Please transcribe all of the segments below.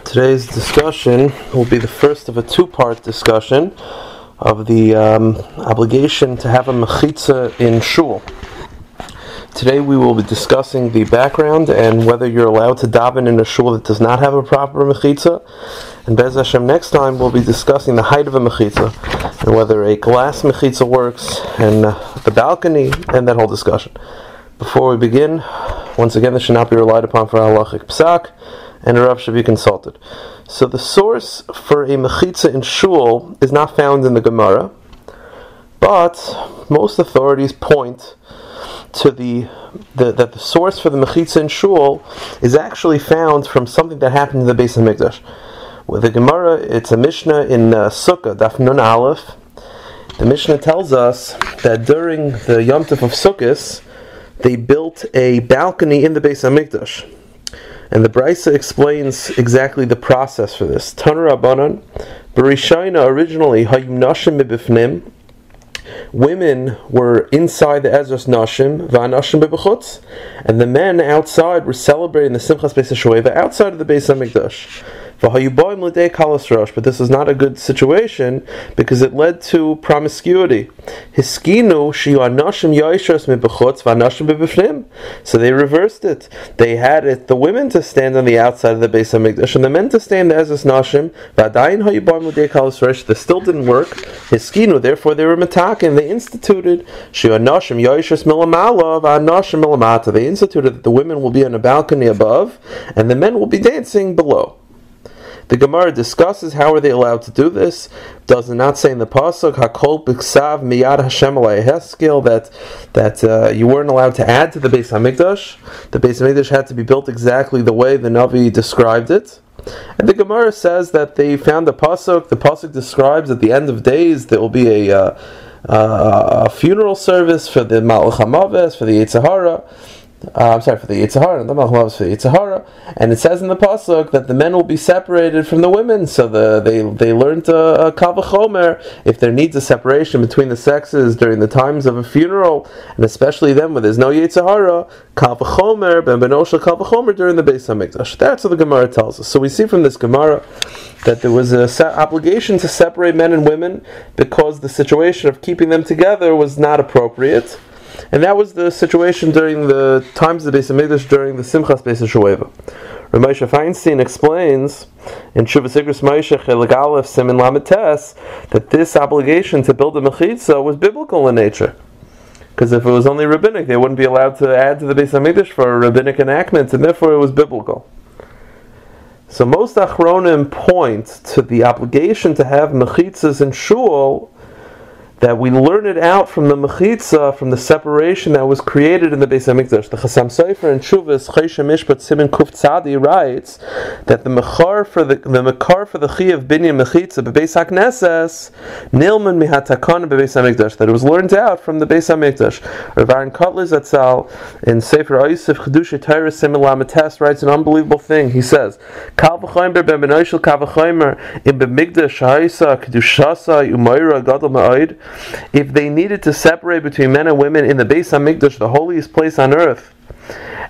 Today's discussion will be the first of a two-part discussion of the obligation to have a Mechitzah in Shul. Today we will be discussing the background and whether you're allowed to daven in a Shul that does not have a proper Mechitzah. And Bez Hashem, next time we'll be discussing the height of a Mechitzah and whether a glass Mechitzah works and the balcony and that whole discussion. Before we begin, once again, this should not be relied upon for halachic psak, and a Rav should be consulted. So the source for a Mechitzah in Shul is not found in the Gemara, but most authorities point to that the source for the Mechitzah in Shul is actually found from something that happened in the Beis HaMikdash. With the Gemara, it's a Mishnah in Sukkah, Daf Nun Aleph. The Mishnah tells us that during the Yom Tov of Sukkot, they built a balcony in the Beis HaMikdash. And the Brisa explains exactly the process for this. Tanu Rabbanan, B'Rishayna originally, Hayim Nashim B'Bifnim, women were inside the Ezras Nashim, V'Anashim B'Bechutz, and the men outside were celebrating the Simchas Beis HaShoeva outside of the Beis HaMikdash. But this is not a good situation because it led to promiscuity. So they reversed it. They had the women to stand on the outside of the Beis HaMikdash and the men to stand the Ezras Nashim. This still didn't work. Therefore they were matakin. They instituted They instituted that the women will be on a balcony above and the men will be dancing below. The Gemara discusses how are they allowed to do this. Does it not say in the pasuk Hakol B'Ksav Miyad Hashem Alei Heskel that you weren't allowed to add to the Beis HaMikdash? The Beis HaMikdash had to be built exactly the way the Navi described it. And the Gemara says that they found the pasuk. The pasuk describes at the end of days there will be a funeral service for the Malach HaMaves, for the Yetzer Hara. For the Yetzer Hara, and the Malach for the Yetzer Hara, and it says in the pasuk that the men will be separated from the women. So they learned Kal V'chomer if there needs a separation between the sexes during the times of a funeral, and especially then when there's no Yetzer Hara, Kal V'chomer ben Benoshel Kal V'chomer during the Beis HaMikdash. That's what the Gemara tells us. So we see from this Gemara that there was an obligation to separate men and women because the situation of keeping them together was not appropriate. And that was the situation during the times of the Beis HaMikdash during the Simchas Beis HaShoeva. Rav Moshe Feinstein explains in Shuvas Igros Moshe Chelik Aleph Siman Lamed Tes that this obligation to build a Mechitzah was biblical in nature. Because if it was only rabbinic, they wouldn't be allowed to add to the Beis HaMikdash for a rabbinic enactment, and therefore it was biblical. So most Achronim point to the obligation to have Mechitzahs in Shul, that we learn it out from the Mechitzah, from the separation that was created in the Beis HaMikdash. The Chasam Sofer in Shuvas Choshen Mishpat Siman Kuf Tzadi writes that the Mekar for the Chi of Binyan Mechitzah beBeis HaKnesses Nilman Mihatakon beBeis HaMikdash, that it was learned out from the Beis HaMikdash. Rav Aaron Kotler Zatzal in Sefer Yosef Chedusha Torah Siman Lamed Tes writes an unbelievable thing. He says, Kal V'chomer ben Benoshel Kal V'chomer in beMikdash Ha'isa Kedushasa Umayra Gadol Ma'od. If they needed to separate between men and women in the Beis HaMikdash, the holiest place on earth,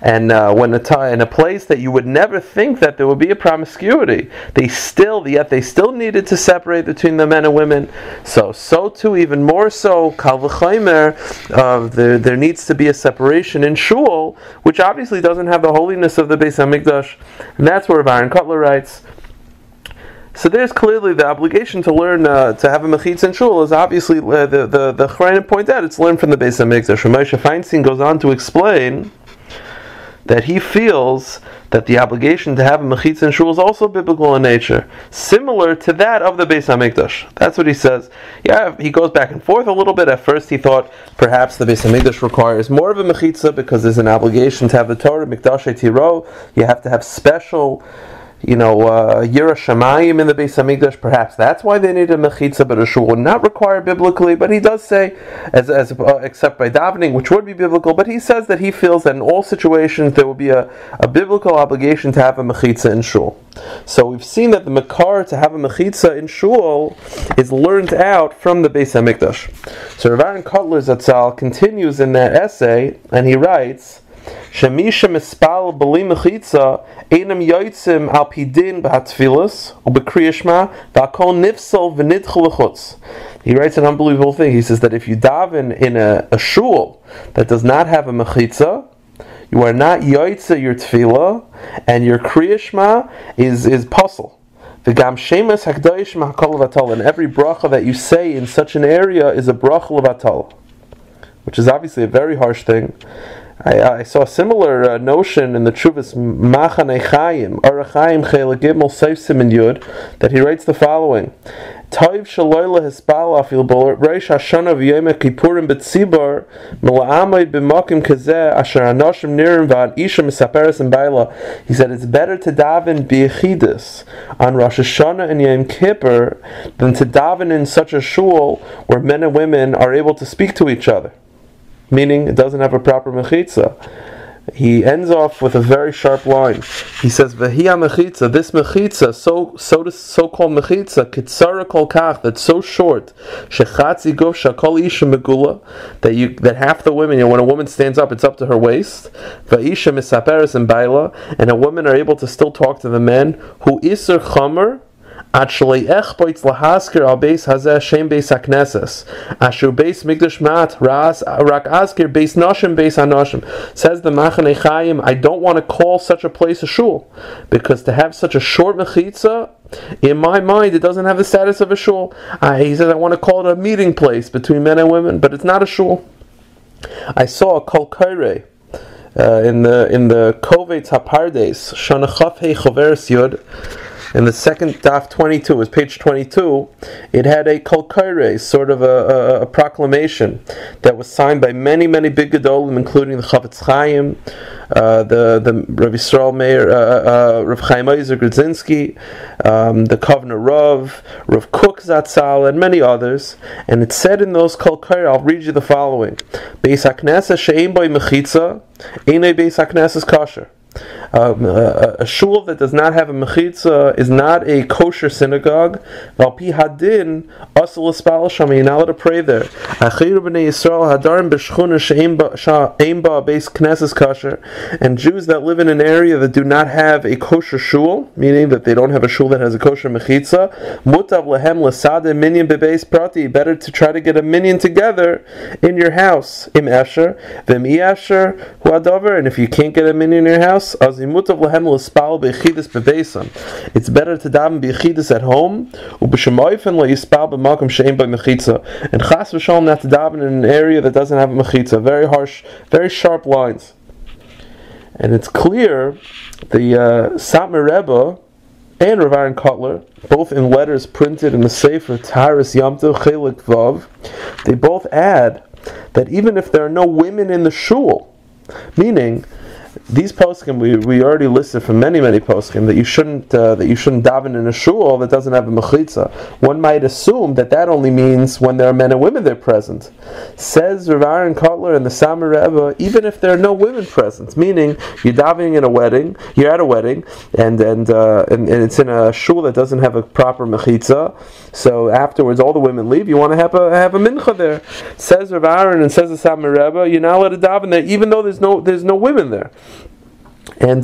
and in a place that you would never think that there would be a promiscuity, they still needed to separate between the men and women. So too, even more so, Kal V'chomer, there needs to be a separation in Shul, which obviously doesn't have the holiness of the Beis HaMikdash, and that's where Rav Aaron Kotler writes. So there's clearly the obligation to learn to have a Mechitzah in Shul is obviously the Chachamim point out it's learned from the Beis HaMikdash. Rav Moshe Feinstein goes on to explain that he feels that the obligation to have a Mechitzah in Shul is also biblical in nature, similar to that of the Beis HaMikdash. That's what he says. Yeah, he goes back and forth a little bit. At first he thought perhaps the Beis HaMikdash requires more of a Mechitzah because there's an obligation to have the Torah, Mikdashay Tiro. You have to have special Yira Shamayim in the Beis HaMikdash. Perhaps that's why they need a Mechitzah, but a Shul would not require biblically. But he does say, except by davening, which would be biblical, but he says that he feels that in all situations there will be a biblical obligation to have a Mechitzah in Shul. So we've seen that the Makar to have a Mechitzah in Shul is learned out from the Beis HaMikdash. So Rav Aaron Kotler Zatzal continues in that essay, and he writes Shemisha mispal b'li mechitzah einam yotzim al pidin b'hatfilas u'b'kriyashma v'akol nifsal v'nidchel l'chutz. He writes an unbelievable thing. He says that if you daven in a shul that does not have a mechitzah, you are not yotzeh your tefillah, and your kriyashma is puzzle. And every bracha that you say in such an area is a bracha levatala, which is obviously a very harsh thing. I saw a similar notion in the Chuvas Machanei Chaim, Arachayim Chelik Gimel Seif Siman Yud, that he writes the following: Toiv shaloyla hispal afil bol reish hashana v'yom kippurim b'tzibar mila'amay b'makim kazeh asher anoshim nirim v'an isha misaperes and baila. He said it's better to daven b'yechidus on Rosh Hashanah and Yom Kippur than to daven in such a shul where men and women are able to speak to each other. Meaning, it doesn't have a proper mechitzah. He ends off with a very sharp line. He says, "V'hiya mechitzah." This mechitzah, so-called mechitzah, kitzara kol kach, that's so short, shechatzi guf shakol isha megula, that half the women, when a woman stands up, it's up to her waist. Va'isha misaperes and baila, and a woman are able to still talk to the men. Who iser chamer. Actually, echboitz lahasker al beis hazeh shem beis hakneses asher beis migdash mat ras rak asker beis nashim beis hanashim. Says the Machanei Chaim, I don't want to call such a place a shul, because to have such a short mechitzah, in my mind, it doesn't have the status of a shul. He says I want to call it a meeting place between men and women, but it's not a shul. I saw a kol kaireh in the Kovetz Hapardes Shana Chaf Hei Choveres Yud. In the second daf 22, it was page 22, it had a kol kaireh, sort of a proclamation that was signed by many big gedolim, including the Chavetz Chaim, the Rav Yisrael Meir, Rav Chaim Ozer Grudzinski, the Kovner Rav Kook Zatzal, and many others. And it said in those kol kaireh, I'll read you the following: Beis HaKnesses she'ein boi mechitzah, einei Beis HaKnesses kosher. A shul that does not have a mechitzah is not a kosher synagogue. Val pi hadin asal espal sham, you're not allowed to pray there. Achiru b'nei Yisrael hadarim b'shchuna she'ein ba beis knesses kosher, and Jews that live in an area that do not have a kosher shul, meaning that they don't have a shul that has a kosher mechitzah, mutav lehem l'sadeh minyan bebeis prati, better to try to get a minyan together in your house. Im esher v'im I esher hu adavar, and if you can't get a minyan in your house, it's better to daven b'yechidus at home, and chas v'shalom not to daven in an area that doesn't have a mechitzah. Very harsh, very sharp lines. And it's clear the Satmar Rebbe and Rav Aaron Kotler, both in letters printed in the Sefer Taharas Yom Tov Chelik Vav, they both add that even if there are no women in the shul, meaning these poskim we already listed from many poskim that you shouldn't daven in a shul that doesn't have a mechitzah. One might assume that only means when there are men and women there present. Says Rav Aaron Kotler and the Satmar Rebbe, even if there are no women present, meaning you're davening in a wedding, you're at a wedding, and it's in a shul that doesn't have a proper mechitzah. So afterwards, all the women leave. You want to have a mincha there. Says Rav Aaron and says the Satmar Rebbe, you're not allowed to daven there, even though there's no women there. And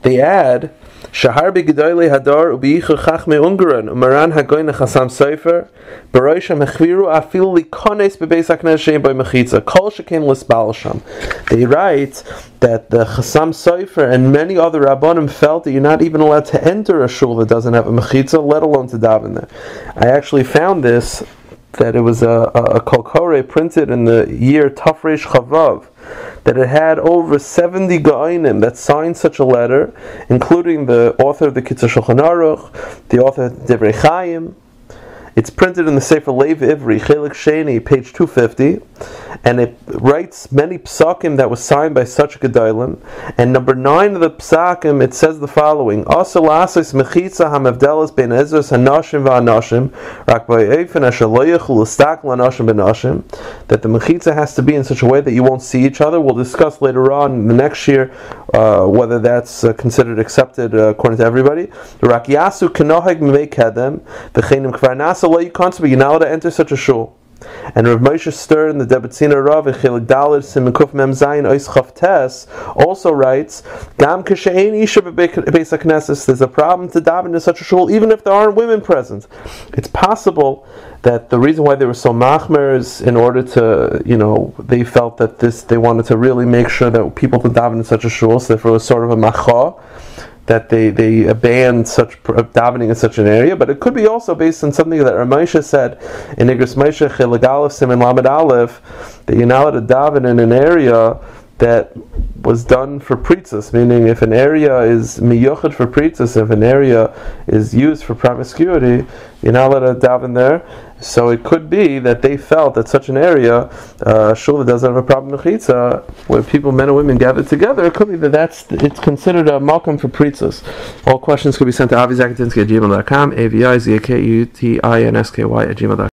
they add, Shahar b'gedolei hadar u'b'iyichur chachmei Ungaran u'maran hagoyin chasam sofer b'roisha mechviru afilu likones b'beis hakneses she'ein boi mechitzah kol shekein l'sbal sham. They write that the chasam sofer and many other rabbanim felt that you're not even allowed to enter a shul that doesn't have a mechitzah, let alone to daven there. I actually found this, that it was a kol koreh printed in the year Tafresh Chavav, that it had over 70 Ga'onim that signed such a letter, including the author of the Kitzur Shulchan Aruch, the author of Divrei Chaim. It's printed in the Sefer Lev Ivri, Chelik Sheni, page 250, and it writes many psakim that was signed by such gedolim. And number 9 of the psakim, it says the following: Asel asis mechitzah hamavdelas ben ezras hanashim v'hanashim rak b'ofen asher lo yechul l'stakl hanashim b'nashim. That the mechitzah has to be in such a way that you won't see each other. We'll discuss later on in the next year whether that's considered accepted according to everybody. Rak yasu kenoheg mimei kedem v'cheinim kvar nasa lo yikantzbe. You're not allowed to enter such a shul. And Rav Moshe Stern, the Debetziner Rav, Chilik Dalet Siman Kuf Mem Zayin Ois Chav Tes, also writes, Gam Kishein Isha Beis HaKnesses, there's a problem to daven in such a shul, even if there aren't women present. It's possible that the reason why they were so machmer is in order to, they felt that they wanted to really make sure that people could daven in such a shul, so therefore it was sort of a macha, that they banned such davening in such an area, but it could be also based on something that Ramosha said in Igros Moshe Chilik Aleph Siman Lamed Aleph, that you're not allowed to daven in an area that was done for pritzas, meaning if an area is miyuchad for pritzas, if an area is used for promiscuity, you're not allowed to daven there. So it could be that they felt that such an area, shul that doesn't have a problem Mechitzah, where people, men and women, gather together, it could be that it's considered a malkum for pritzas. All questions could be sent to avizakatinsky@gmail.com, avizakutinsky@gmail.com.